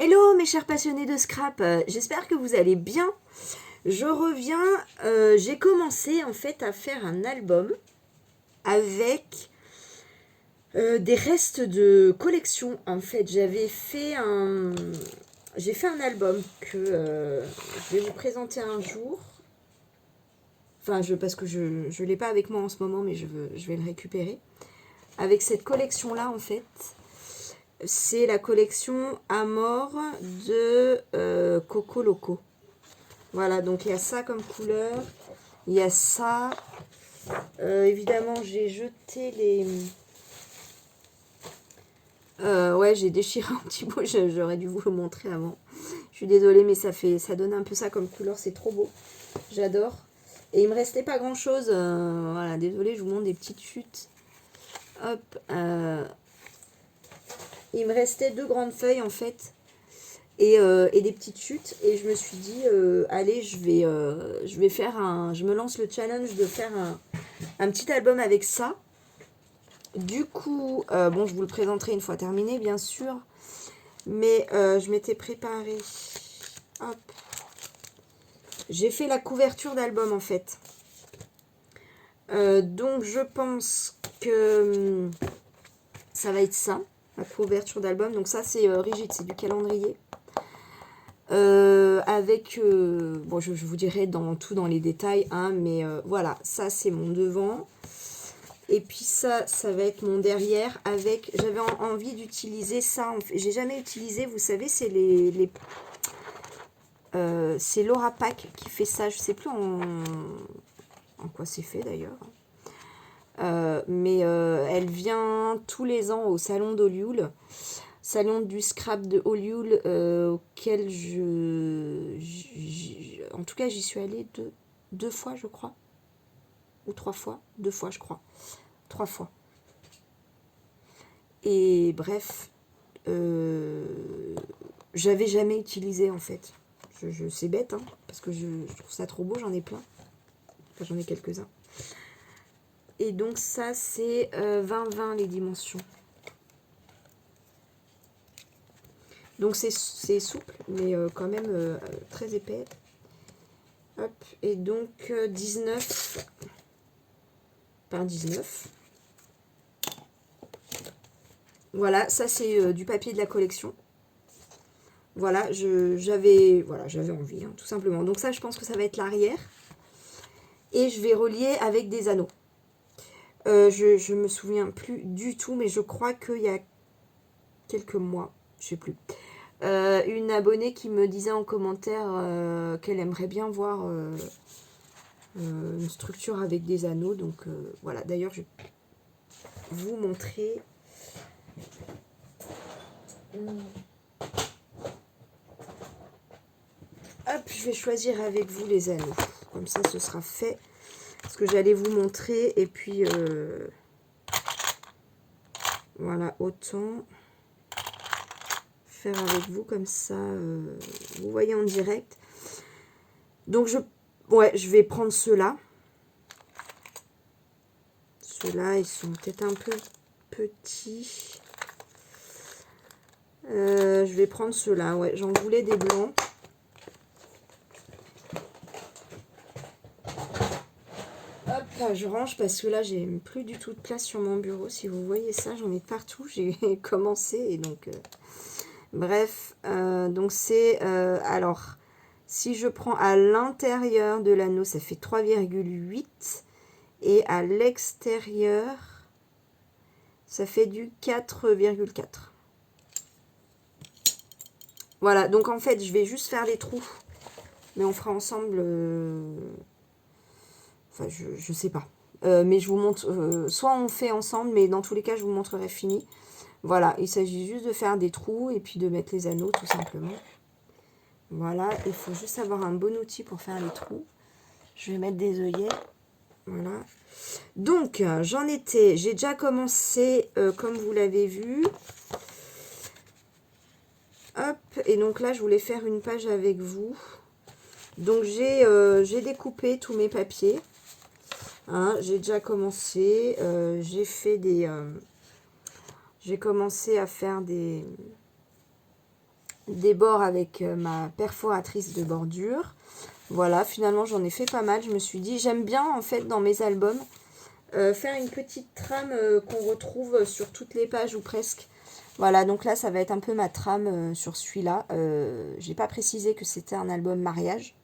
Hello mes chers passionnés de scrap, j'espère que vous allez bien. Je reviens, j'ai commencé en fait à faire un album avec des restes de collection. En fait, j'ai fait un album que je vais vous présenter un jour. Enfin, parce que je ne l'ai pas avec moi en ce moment, mais je vais le récupérer. Avec cette collection-là, en fait, c'est la collection Amor de Coco Loco. Voilà, donc il y a ça comme couleur. Il y a ça. Évidemment, j'ai jeté les... ouais, j'ai déchiré un petit bout. J'aurais dû vous le montrer avant. Je suis désolée, mais ça donne un peu ça comme couleur. C'est trop beau. J'adore. Et il me restait pas grand-chose. Voilà, désolée, je vous montre des petites chutes. Hop. Il me restait 2 grandes feuilles, en fait. Et des petites chutes, et je me suis dit allez, je vais faire je me lance le challenge de faire un petit album avec ça. Du coup bon, je vous le présenterai une fois terminé, bien sûr, mais je m'étais préparé, hop, j'ai fait la couverture d'album en fait, donc je pense que ça va être ça, la couverture d'album. Donc ça c'est rigide, c'est du calendrier. Avec, bon, je vous dirai dans les détails, hein, mais voilà, ça c'est mon devant. Et puis ça va être mon derrière avec, j'avais envie d'utiliser ça, j'ai jamais utilisé, vous savez, c'est c'est Laura Pack qui fait ça, je sais plus en quoi c'est fait d'ailleurs. Mais elle vient tous les ans au salon d'Olioul. Salon du scrap de Olioul, auquel en tout cas j'y suis allée deux fois je crois, ou 3 fois, 2 fois je crois, 3 fois. Et bref, j'avais jamais utilisé en fait. C'est bête, hein, parce que je trouve ça trop beau, j'en ai plein. Enfin, j'en ai quelques-uns. Et donc ça c'est 20-20 les dimensions. Donc c'est souple, mais quand même très épais. Hop, et donc 19 par 19. Voilà, ça c'est du papier de la collection. Voilà, j'avais envie, hein, tout simplement. Donc ça, je pense que ça va être l'arrière. Et je vais relier avec des anneaux. Je me souviens plus du tout, mais je crois qu'il y a quelques mois, je sais plus, une abonnée qui me disait en commentaire qu'elle aimerait bien voir une structure avec des anneaux. Donc voilà, d'ailleurs je vais vous montrer. Hop, je vais choisir avec vous les anneaux, comme ça ce sera fait, parce que j'allais vous montrer. Et puis voilà, autant faire avec vous, comme ça vous voyez en direct. Donc je vais prendre ceux-là. Ceux-là, ils sont peut-être un peu petits. Je vais prendre ceux-là, ouais, j'en voulais des blancs. Hop, là, je range parce que là, j'ai plus du tout de place sur mon bureau. Si vous voyez ça, j'en ai partout. J'ai commencé et donc... bref, donc c'est... alors, si je prends à l'intérieur de l'anneau, ça fait 3,8. Et à l'extérieur, ça fait du 4,4. Voilà, donc en fait, je vais juste faire les trous. Mais on fera ensemble... Enfin, je sais pas. Mais je vous montre... soit on fait ensemble, mais dans tous les cas, je vous montrerai fini. Voilà, il s'agit juste de faire des trous et puis de mettre les anneaux, tout simplement. Voilà, il faut juste avoir un bon outil pour faire les trous. Je vais mettre des œillets. Voilà. Donc, j'ai déjà commencé, comme vous l'avez vu. Hop, et donc là, je voulais faire une page avec vous. Donc, j'ai découpé tous mes papiers. Hein, j'ai déjà commencé. J'ai fait des... j'ai commencé à faire des des bords avec ma perforatrice de bordure. Voilà, finalement j'en ai fait pas mal. Je me suis dit, j'aime bien en fait dans mes albums faire une petite trame qu'on retrouve sur toutes les pages ou presque. Voilà, donc là ça va être un peu ma trame sur celui-là. J'ai pas précisé que c'était un album mariage.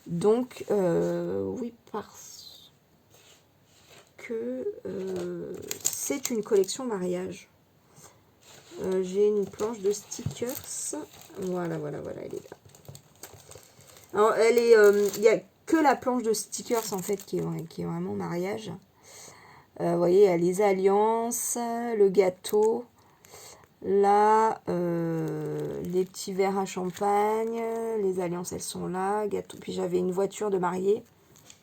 Donc oui, parce que c'est une collection mariage. J'ai une planche de stickers. Voilà, elle est là. Alors, elle est, il n'y a que la planche de stickers, en fait, qui est vraiment mariage. Vous voyez, il y a les alliances, le gâteau. Là, les petits verres à champagne. Les alliances, elles sont là. Gâteau. Puis j'avais une voiture de mariée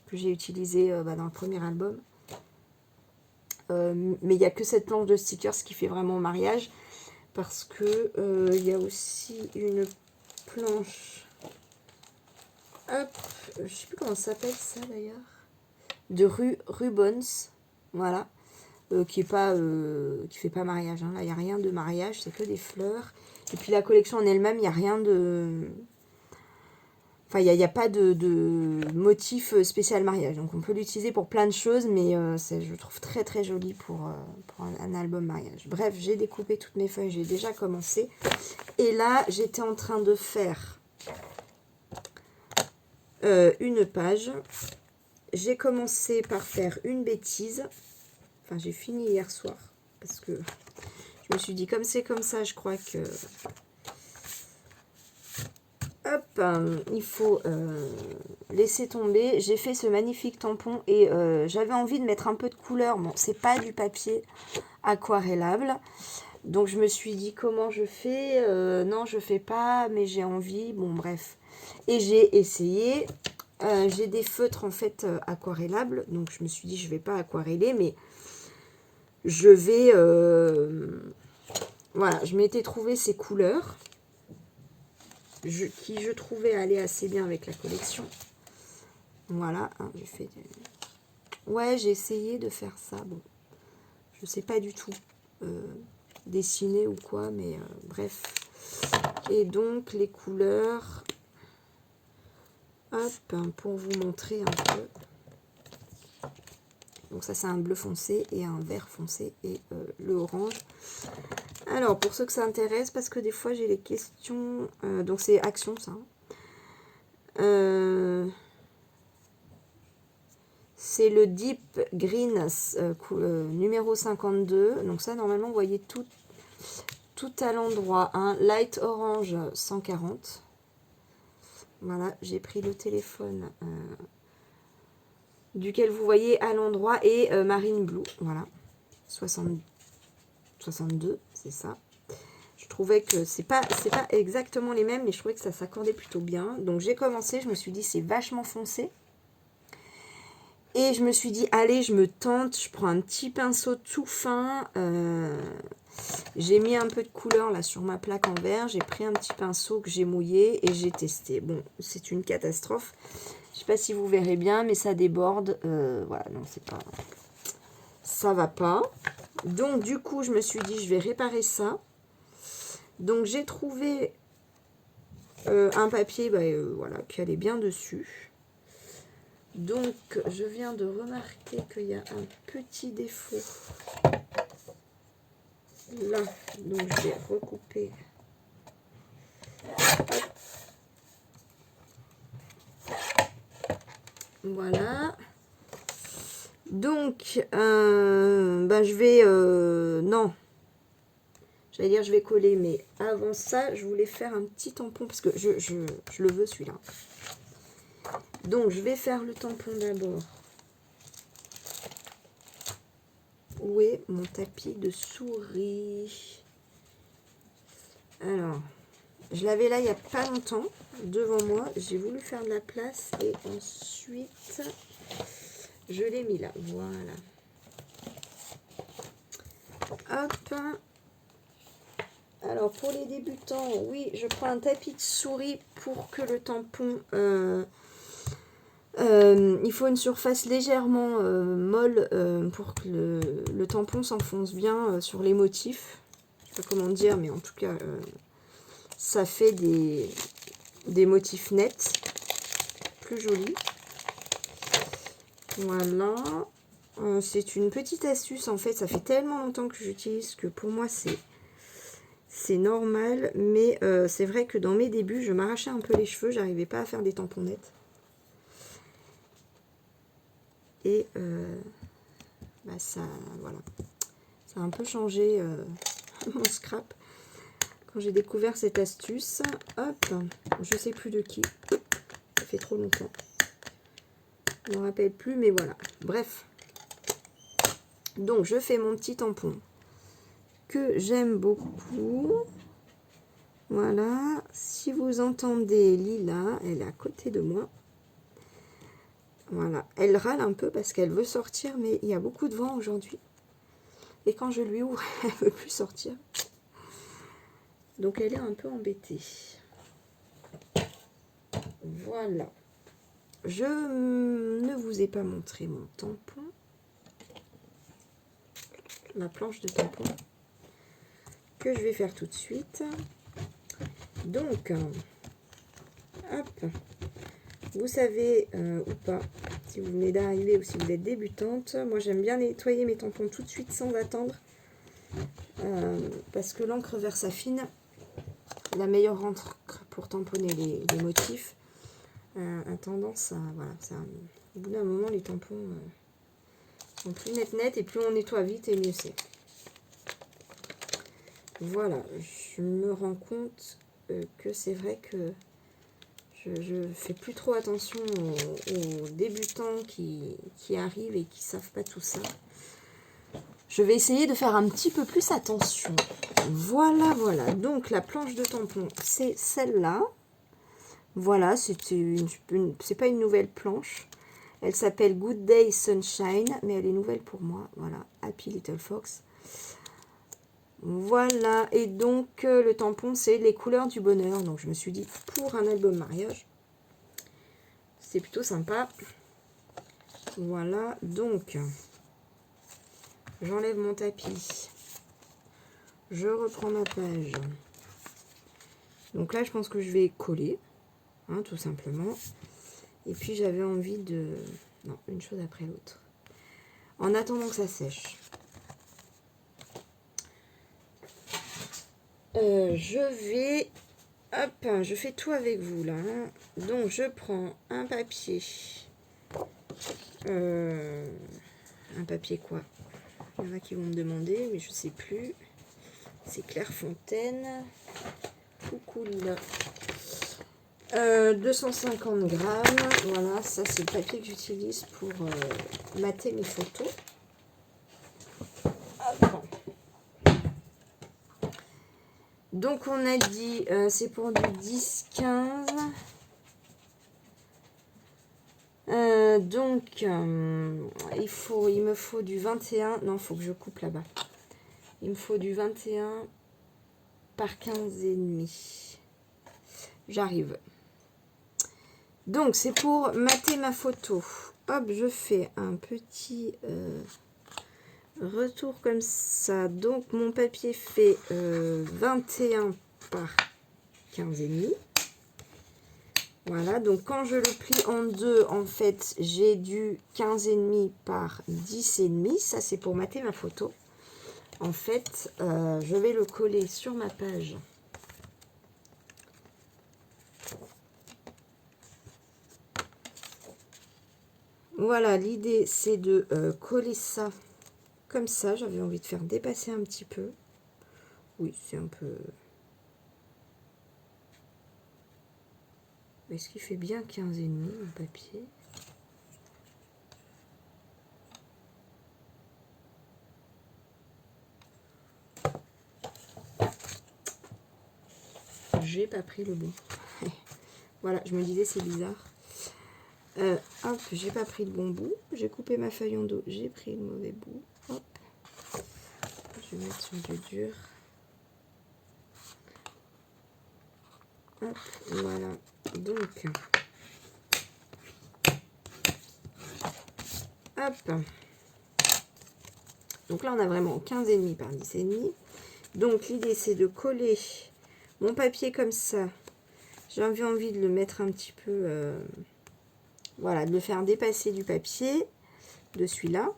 que j'ai utilisée dans le premier album. Mais il n'y a que cette planche de stickers qui fait vraiment mariage. Parce que il y a aussi une planche, hop, je sais plus comment ça s'appelle ça d'ailleurs, de Rubens, voilà, qui fait pas mariage, hein. Là il n'y a rien de mariage, c'est que des fleurs. Et puis la collection en elle-même, il n'y a rien de, enfin il n'y a pas de motif spécial mariage, donc on peut l'utiliser pour plein de choses, mais je trouve très très joli pour un album mariage. Bref, j'ai découpé toutes mes feuilles, j'ai déjà commencé, et là j'étais en train de faire une page. J'ai commencé par faire une bêtise, enfin j'ai fini hier soir, parce que je me suis dit comme c'est comme ça, je crois que hop, il faut laisser tomber. J'ai fait ce magnifique tampon et j'avais envie de mettre un peu de couleur. Bon, c'est pas du papier aquarellable. Donc je me suis dit comment je fais. Non, je fais pas, mais j'ai envie. Bon, bref. Et j'ai essayé. J'ai des feutres en fait aquarellables. Donc je me suis dit je vais pas aquareller, mais je vais... voilà, je m'étais trouvé ces couleurs. Qui je trouvais aller assez bien avec la collection. Voilà, hein, j'ai fait ouais, j'ai essayé de faire ça. Bon, je sais pas du tout dessiner ou quoi, mais bref. Et donc les couleurs, hop, hein, pour vous montrer un peu. Donc ça c'est un bleu foncé et un vert foncé et le orange. Alors pour ceux que ça intéresse, parce que des fois j'ai les questions, donc c'est Action ça. C'est le Deep Green numéro 52. Donc ça normalement vous voyez tout à l'endroit. Hein. Light Orange 140. Voilà, j'ai pris le téléphone duquel vous voyez à l'endroit et Marine Blue. Voilà, 62, c'est ça. Je trouvais que c'est pas exactement les mêmes, mais je trouvais que ça s'accordait plutôt bien. Donc j'ai commencé, je me suis dit c'est vachement foncé. Et je me suis dit, allez, je me tente, je prends un petit pinceau tout fin. J'ai mis un peu de couleur là sur ma plaque en verre. J'ai pris un petit pinceau que j'ai mouillé et j'ai testé. Bon, c'est une catastrophe. Je sais pas si vous verrez bien, mais ça déborde. Voilà, non, c'est pas... ça va pas. Donc, du coup, je me suis dit, je vais réparer ça. Donc, j'ai trouvé un papier voilà, qui allait bien dessus. Donc, je viens de remarquer qu'il y a un petit défaut là. Donc, je vais recouper. Hop. Voilà. Donc, je vais... non. J'allais dire je vais coller, mais avant ça, je voulais faire un petit tampon parce que je le veux celui-là. Donc, je vais faire le tampon d'abord. Où est mon tapis de souris? Alors, je l'avais là il n'y a pas longtemps, devant moi. J'ai voulu faire de la place et ensuite, je l'ai mis là. Voilà. Hop. Alors, pour les débutants, oui, je prends un tapis de souris pour que le tampon... il faut une surface légèrement molle pour que le tampon s'enfonce bien sur les motifs. Je sais pas comment dire, mais en tout cas, ça fait des motifs nets, plus jolis. Voilà. C'est une petite astuce, en fait, ça fait tellement longtemps que j'utilise que pour moi c'est normal, mais c'est vrai que dans mes débuts, je m'arrachais un peu les cheveux, j'arrivais pas à faire des tampons nets. Et bah ça, voilà, ça a un peu changé mon scrap quand j'ai découvert cette astuce. Hop, je sais plus de qui, ça fait trop longtemps, je ne me rappelle plus, mais voilà, bref. Donc je fais mon petit tampon que j'aime beaucoup. Voilà, si vous entendez Lila, elle est à côté de moi. Voilà, elle râle un peu parce qu'elle veut sortir, mais il y a beaucoup de vent aujourd'hui. Et quand je lui ouvre, elle ne veut plus sortir. Donc elle est un peu embêtée. Voilà. Je ne vous ai pas montré mon tampon. Ma planche de tampon. Que je vais faire tout de suite. Donc, hop. Vous savez ou pas, si vous venez d'arriver ou si vous êtes débutante, moi j'aime bien nettoyer mes tampons tout de suite sans attendre. Parce que l'encre Versafine, la meilleure encre pour tamponner les motifs, a tendance à... Voilà, au bout d'un moment, les tampons sont plus net et plus on nettoie vite et mieux c'est. Voilà, je me rends compte que c'est vrai que je fais plus trop attention aux débutants qui arrivent et qui savent pas tout ça. Je vais essayer de faire un petit peu plus attention. Voilà, voilà. Donc la planche de tampon, c'est celle-là. Voilà, c'est pas une nouvelle planche. Elle s'appelle Good Day Sunshine, mais elle est nouvelle pour moi. Voilà, Happy Little Fox. Voilà, et donc le tampon, c'est les couleurs du bonheur. Donc je me suis dit, pour un album mariage, c'est plutôt sympa. Voilà, donc j'enlève mon tapis. Je reprends ma page. Donc là, je pense que je vais coller, hein, tout simplement. Et puis j'avais envie de... Non, une chose après l'autre. En attendant que ça sèche. Je vais... Hop, je fais tout avec vous là. Donc je prends un papier. Un papier quoi? Il y en a qui vont me demander, mais je sais plus. C'est Clairefontaine. Coucou Lila. 250 grammes. Voilà, ça c'est le papier que j'utilise pour mater mes photos. Hop. Donc on a dit, c'est pour du 10-15. Donc il me faut du 21. Non, il faut que je coupe là-bas. Il me faut du 21 par 15 et demi. J'arrive. Donc c'est pour mater ma photo. Hop, je fais un petit retour comme ça. Donc mon papier fait 21 par 15 et demi. Voilà, donc quand je le plie en deux, en fait, j'ai du 15 et demi par 10 et demi. Ça, c'est pour mater ma photo. En fait, je vais le coller sur ma page. Voilà, l'idée, c'est de coller ça comme ça. J'avais envie de faire dépasser un petit peu. Oui, c'est un peu... Est-ce qu'il fait bien 15 et demi, mon papier? J'ai pas pris le bon. Voilà, je me disais c'est bizarre. Hop, j'ai pas pris le bon bout. J'ai coupé ma feuille en dos. J'ai pris le mauvais bout. Hop. Je vais mettre sur du dur. Hop, voilà. Donc là, on a vraiment 15,5 par 10,5. Donc l'idée, c'est de coller mon papier comme ça, j'ai envie de le mettre un petit peu, voilà, de le faire dépasser du papier, de celui-là.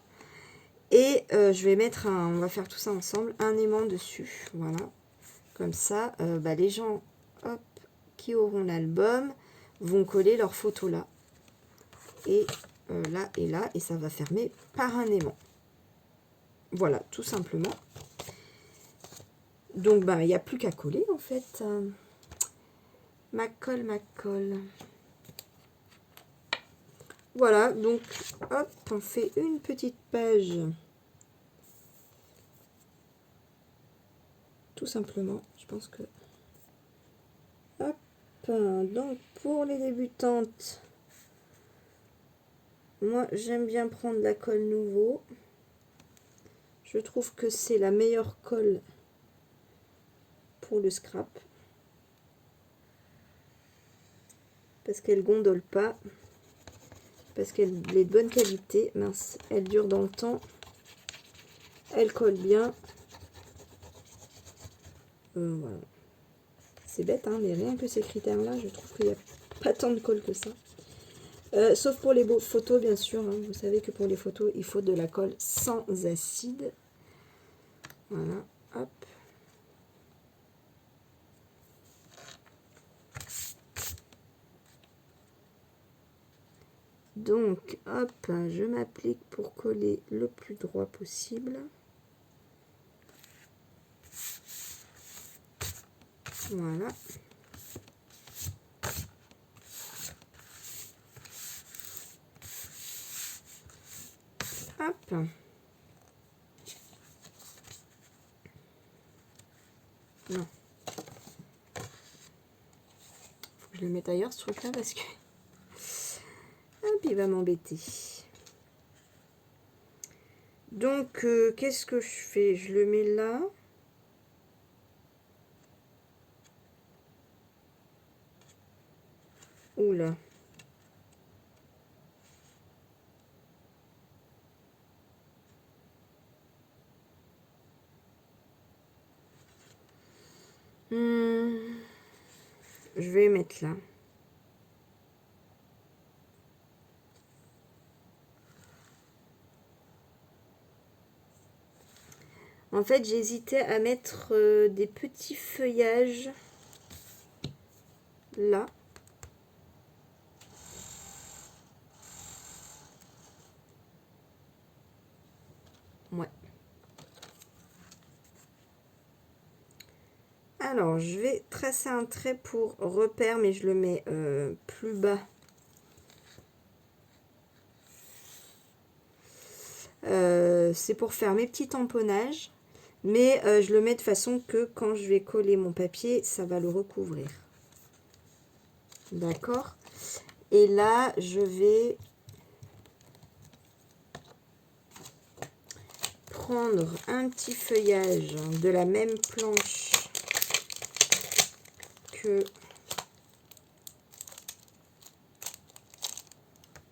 Et je vais mettre on va faire tout ça ensemble, un aimant dessus, voilà. Comme ça, les gens, hop, qui auront l'album, vont coller leurs photos là. Et là et là, et ça va fermer par un aimant. Voilà, tout simplement. Donc, il n'y a plus qu'à coller, en fait. Ma colle. Voilà, donc, hop, on fait une petite page. Tout simplement, je pense que... Hop, donc, pour les débutantes, moi, j'aime bien prendre la colle Nouveau. Je trouve que c'est la meilleure colle pour le scrap. Parce qu'elle gondole pas. Parce qu'elle est de bonne qualité. Mince, elle dure dans le temps. Elle colle bien. Voilà. C'est bête, hein, mais rien que ces critères-là, je trouve qu'il n'y a pas tant de colle que ça. Sauf pour les photos, bien sûr. Hein. Vous savez que pour les photos, il faut de la colle sans acide. Voilà, hop. Donc, hop, je m'applique pour coller le plus droit possible. Voilà. Hop. Non. Faut que je le mette ailleurs, ce truc-là, parce que... Hop, il va m'embêter. Donc, qu'est-ce que je fais? Je le mets là. Oula. Je vais mettre là. En fait, j'hésitais à mettre des petits feuillages là. Ouais. Alors, je vais tracer un trait pour repère, mais je le mets plus bas. C'est pour faire mes petits tamponnages, mais je le mets de façon que quand je vais coller mon papier, ça va le recouvrir. D'accord? Et là, je vais prendre un petit feuillage de la même planche que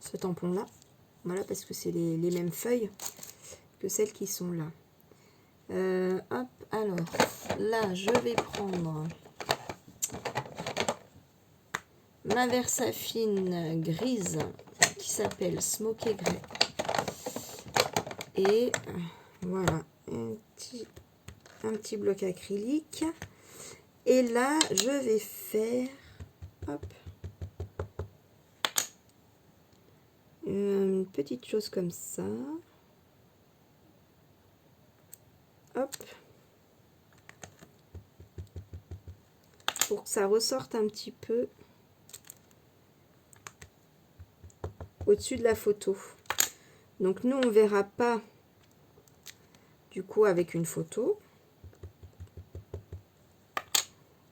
ce tampon là. Voilà, parce que c'est les mêmes feuilles que celles qui sont là. Hop, alors là, je vais prendre ma Versafine grise qui s'appelle Smoky Grey. Et voilà, un petit bloc acrylique. Et là, je vais faire, hop, une petite chose comme ça. Hop. Pour que ça ressorte un petit peu au-dessus de la photo. Donc nous, on verra pas du coup avec une photo.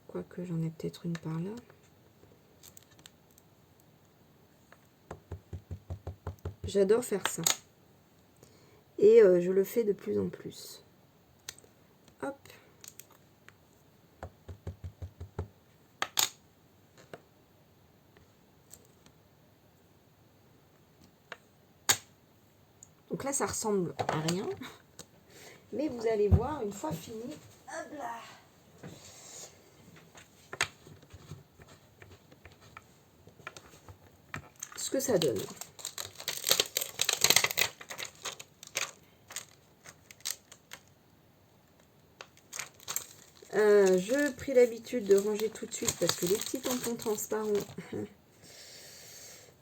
Quoique j'en ai peut-être une par là. J'adore faire ça. Et je le fais de plus en plus. Hop. Donc là, ça ressemble à rien. Mais vous allez voir, une fois fini, hop là, ce que ça donne. Je pris l'habitude de ranger tout de suite parce que les petits tampons transparents,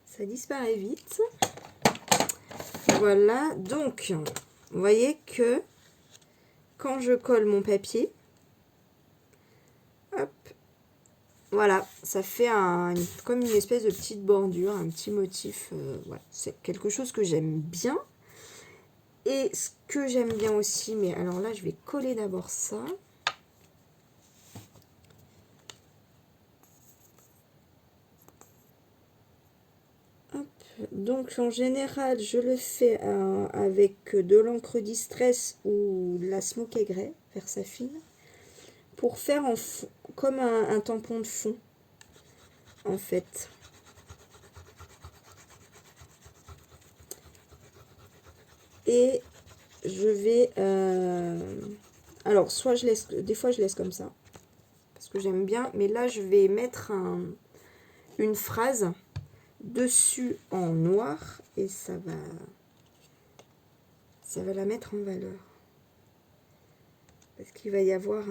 ça disparaît vite. Voilà, donc, vous voyez que quand je colle mon papier, hop, voilà, ça fait comme une espèce de petite bordure, un petit motif. Voilà, c'est quelque chose que j'aime bien. Et ce que j'aime bien aussi, mais alors là, je vais coller d'abord ça. Donc en général, je le fais avec de l'encre Distress ou de la Smoky Grey, Versafine, pour faire comme un tampon de fond, en fait. Et je vais... alors, soit je laisse... Des fois, je laisse comme ça, parce que j'aime bien. Mais là, je vais mettre une phrase dessus en noir et ça va la mettre en valeur parce qu'il va y avoir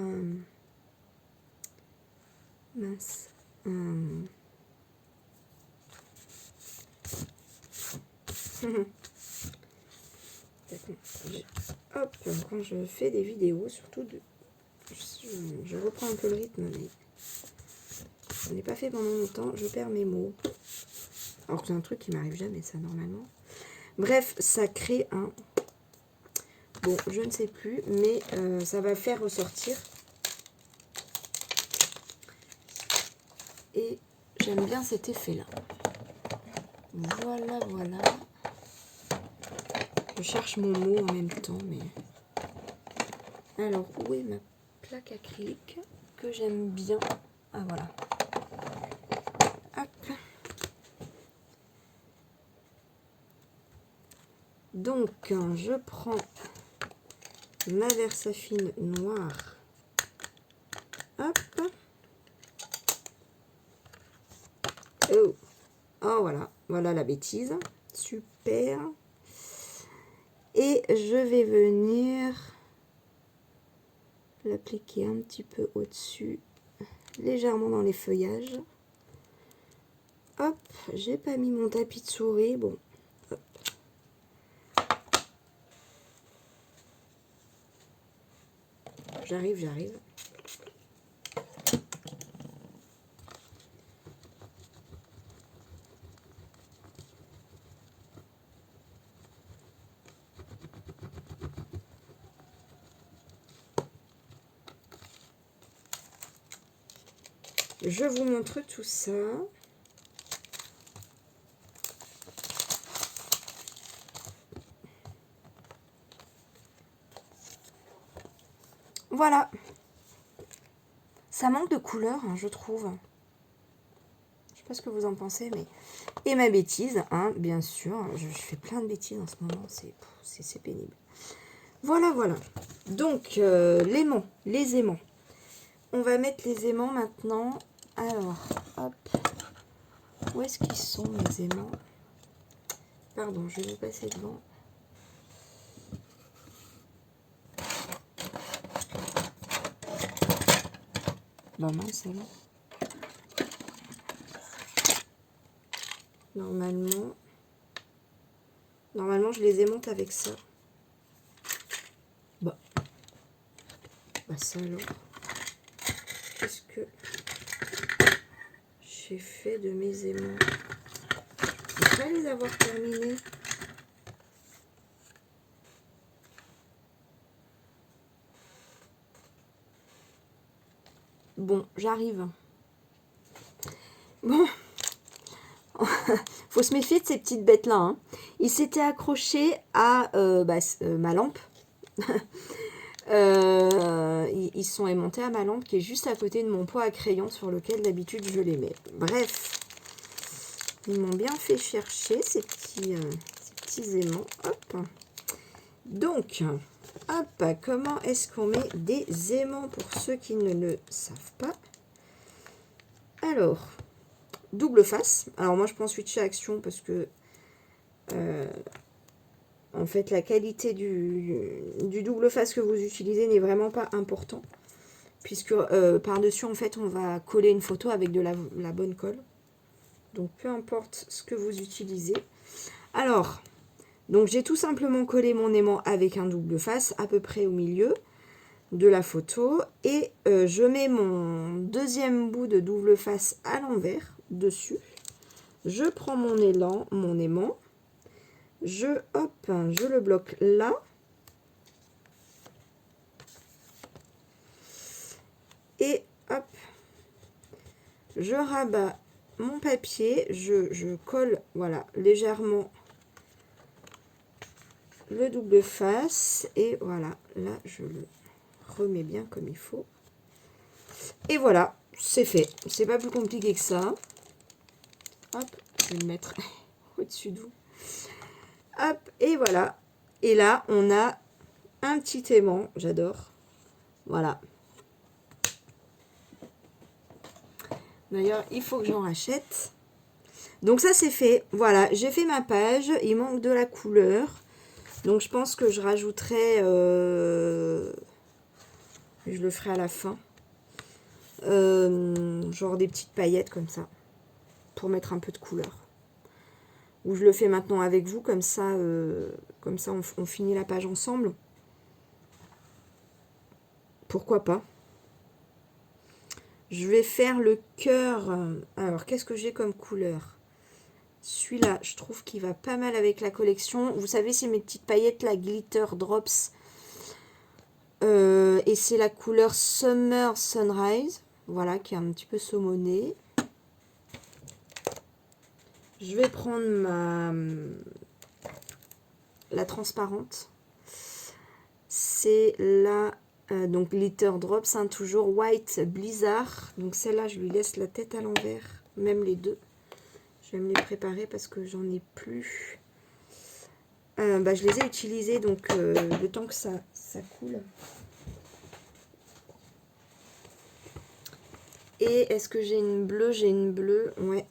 hop, quand je fais des vidéos, surtout je reprends un peu le rythme, mais je n'ai pas fait pendant longtemps, je perds mes mots. Alors que c'est un truc qui m'arrive jamais, ça, normalement. Bref, ça crée un... Bon, je ne sais plus, mais ça va faire ressortir. Et j'aime bien cet effet-là. Voilà, voilà. Je cherche mon mot en même temps, mais... Alors, où est ma plaque acrylique que j'aime bien? Ah, voilà. Hop. Donc, je prends ma Versafine noire. Hop. Oh. Oh, voilà. Voilà la bêtise. Super. Et je vais venir l'appliquer un petit peu au-dessus, légèrement dans les feuillages. Hop, j'ai pas mis mon tapis de souris. Bon, hop. J'arrive. Je vous montre tout ça. Voilà. Ça manque de couleur, hein, je trouve. Je sais pas ce que vous en pensez, mais... Et ma bêtise, hein, bien sûr. Je fais plein de bêtises en ce moment, c'est pénible. Voilà. Donc, l'aimant, les aimants. On va mettre les aimants maintenant. Alors, hop. Où est-ce qu'ils sont, mes aimants? Pardon, je vais vous passer devant. Bah mince, alors. Normalement, je les aimonte avec ça. Bah ça alors. Qu'est-ce que j'ai fait de mes aimants? Je vais pas les avoir terminés. Bon, j'arrive. Bon. Faut se méfier de ces petites bêtes-là. Hein. Ils s'étaient accrochés à ma lampe. Ils sont aimantés à ma lampe qui est juste à côté de mon pot à crayon sur lequel d'habitude je les mets. Bref, ils m'ont bien fait chercher ces petits aimants. Hop. Donc, hop, comment est-ce qu'on met des aimants pour ceux qui ne le savent pas? Alors, double face. Alors moi je prends switcher action parce que en fait la qualité du double face que vous utilisez n'est vraiment pas important. Puisque par-dessus en fait on va coller une photo avec de la bonne colle. Donc peu importe ce que vous utilisez. Alors, donc j'ai tout simplement collé mon aimant avec un double face à peu près au milieu de la photo. Et je mets mon deuxième bout de double face à l'envers dessus. Je prends mon aimant. Je le bloque là. Et hop, je rabats mon papier, je colle voilà légèrement le double face et voilà, là je le remets bien comme il faut. Et voilà, c'est fait. C'est pas plus compliqué que ça. Hop, je vais le mettre au-dessus de vous. Hop, et voilà. Et là, on a un petit aimant, j'adore. Voilà. D'ailleurs, il faut que j'en rachète. Donc ça, c'est fait. Voilà, j'ai fait ma page. Il manque de la couleur. Donc je pense que je rajouterai... je le ferai à la fin. Genre des petites paillettes comme ça. Pour mettre un peu de couleur. Ou je le fais maintenant avec vous. Comme ça, on finit la page ensemble. Pourquoi pas? Je vais faire le cœur. Alors, qu'est-ce que j'ai comme couleur? Celui-là, je trouve qu'il va pas mal avec la collection. Vous savez, c'est mes petites paillettes, la Glitter Drops. Et c'est la couleur Summer Sunrise. Voilà, qui est un petit peu saumonée. Je vais prendre la transparente. C'est la... donc Glitter Drops, hein, toujours White Blizzard. Donc celle-là, je lui laisse la tête à l'envers. Même les deux. Je vais me les préparer parce que j'en ai plus. Je les ai utilisés donc le temps que ça coule. Et est-ce que j'ai une bleue? J'ai une bleue, ouais.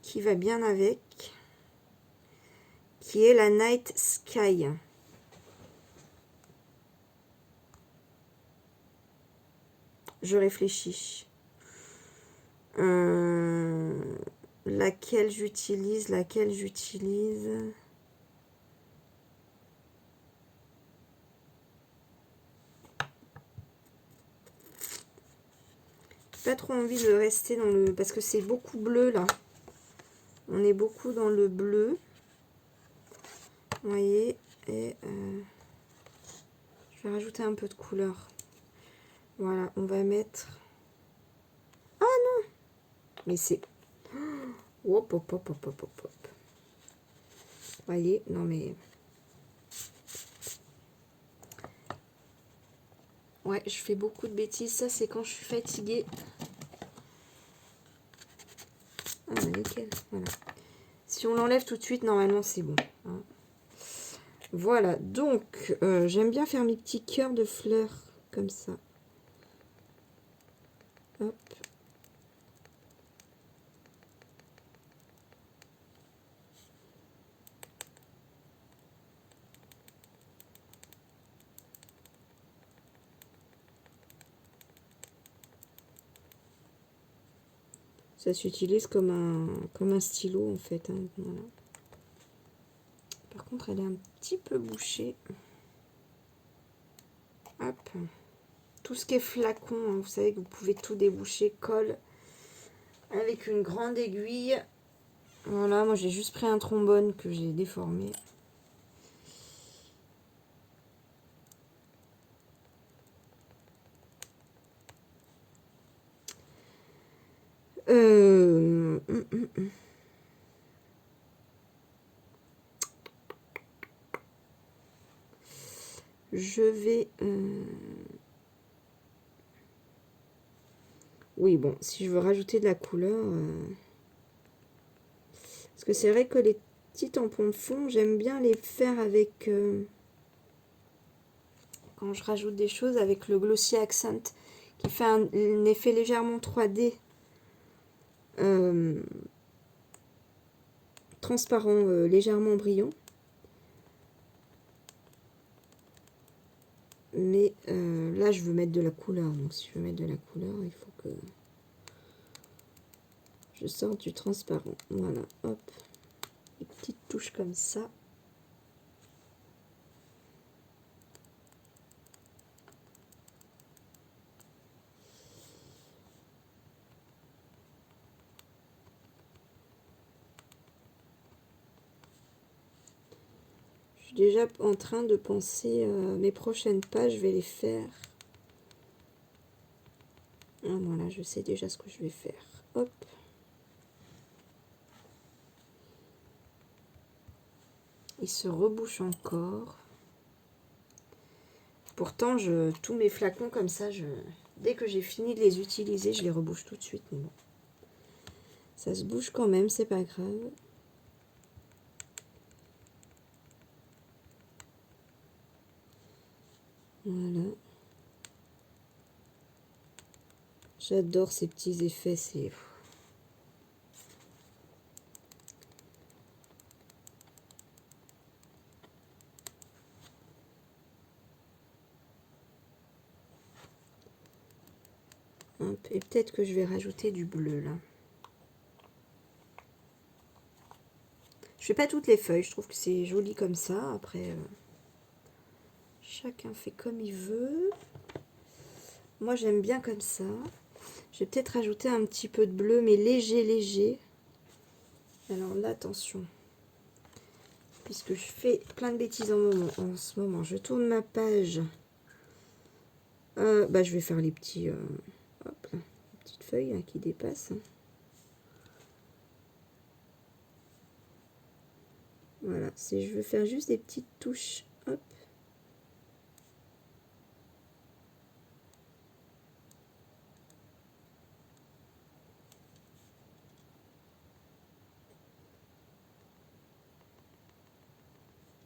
Qui va bien avec. Qui est la Night Sky. Je réfléchis. Laquelle j'utilise? Pas trop envie de rester dans le... Parce que c'est beaucoup bleu, là. On est beaucoup dans le bleu. Vous voyez? Et je vais rajouter un peu de couleur. Voilà, on va mettre... Ah non! Mais c'est... Hop, hop, hop, hop, hop, hop, hop. Vous voyez? Non, mais... Ouais, je fais beaucoup de bêtises. Ça, c'est quand je suis fatiguée. Ah, bah, nickel. Voilà. Si on l'enlève tout de suite, normalement, c'est bon. Hein. Voilà. Donc, j'aime bien faire mes petits cœurs de fleurs comme ça. Hop. Ça s'utilise comme un stylo en fait. Hein, voilà. Par contre, elle est un petit peu bouchée. Hop. Tout ce qui est flacon, hein, vous savez que vous pouvez tout déboucher, colle avec une grande aiguille. Voilà, moi j'ai juste pris un trombone que j'ai déformé. Je vais... Oui, bon, si je veux rajouter de la couleur... Parce que c'est vrai que les petits tampons de fond, j'aime bien les faire avec... Quand je rajoute des choses avec le Glossy Accent, qui fait un effet légèrement 3D. transparent légèrement brillant. Mais là, je veux mettre de la couleur. Donc, si je veux mettre de la couleur, il faut que je sorte du transparent. Voilà, hop. Des petites touches comme ça. Je suis déjà en train de penser mes prochaines pages, je vais les faire. Ah, voilà, je sais déjà ce que je vais faire. Hop. Il se rebouche encore. Pourtant, tous mes flacons comme ça, dès que j'ai fini de les utiliser, je les rebouche tout de suite. Mais bon. Ça se bouge quand même, c'est pas grave. Voilà. J'adore ces petits effets, c'est... Et peut-être que je vais rajouter du bleu, là. Je fais pas toutes les feuilles, je trouve que c'est joli comme ça. Après, chacun fait comme il veut. Moi, j'aime bien comme ça. Je vais peut-être rajouter un petit peu de bleu, mais léger, léger. Alors là, attention. Puisque je fais plein de bêtises en ce moment. Je tourne ma page. Je vais faire les petits... hop là, les petites feuilles hein, qui dépassent. Voilà, je veux faire juste des petites touches. Hop.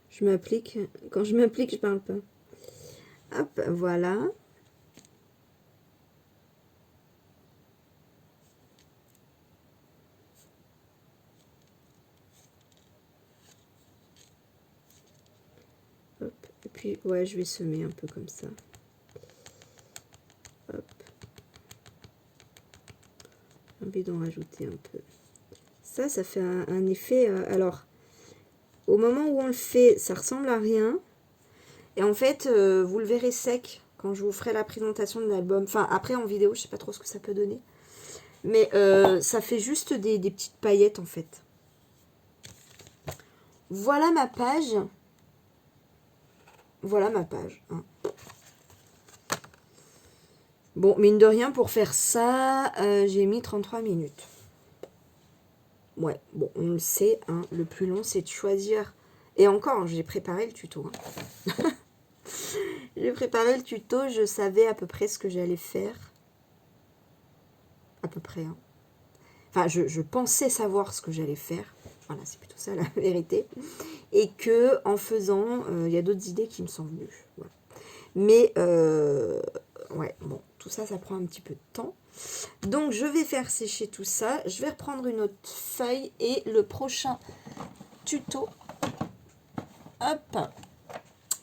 Je m'applique. Quand je m'applique, je parle pas. Hop, voilà. Hop. Et puis, ouais, je vais semer un peu comme ça. Hop. J'ai envie d'en rajouter un peu. Ça fait un effet... alors, au moment où on le fait, ça ressemble à rien. Et en fait, vous le verrez sec quand je vous ferai la présentation de l'album. Enfin, après, en vidéo, je sais pas trop ce que ça peut donner. Mais ça fait juste des petites paillettes, en fait. Voilà ma page. Voilà ma page. Hein. Bon, mine de rien, pour faire ça, j'ai mis 33 minutes. Ouais, bon, on le sait, hein, le plus long, c'est de choisir... Et encore, j'ai préparé le tuto. Hein. J'ai préparé le tuto, je savais à peu près ce que j'allais faire. À peu près. Hein. Enfin, je pensais savoir ce que j'allais faire. Voilà, c'est plutôt ça la vérité. Et que en faisant, il y a d'autres idées qui me sont venues. Voilà. Mais, ouais, bon, tout ça, ça prend un petit peu de temps. Donc, je vais faire sécher tout ça. Je vais reprendre une autre feuille et le prochain tuto, hop,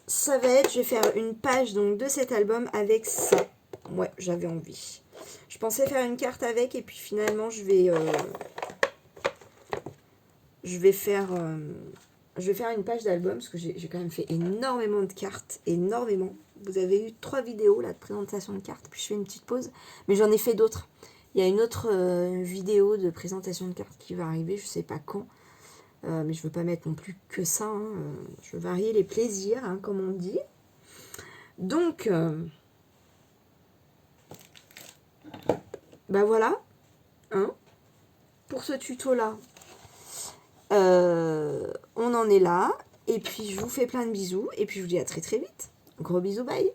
ça va être, je vais faire une page donc, de cet album avec ça. Ouais, j'avais envie. Je pensais faire une carte avec et puis finalement, je vais faire une page d'album parce que j'ai quand même fait énormément de cartes, énormément. Vous avez eu 3 vidéos là de présentation de cartes, puis je fais une petite pause, mais j'en ai fait d'autres. Il y a une autre vidéo de présentation de cartes qui va arriver, je sais pas quand, mais je veux pas mettre non plus que ça. Hein, je veux varier les plaisirs, hein, comme on dit. Donc, bah voilà, hein, pour ce tuto là. On en est là. Et puis, je vous fais plein de bisous. Et puis, je vous dis à très très vite. Gros bisous, bye.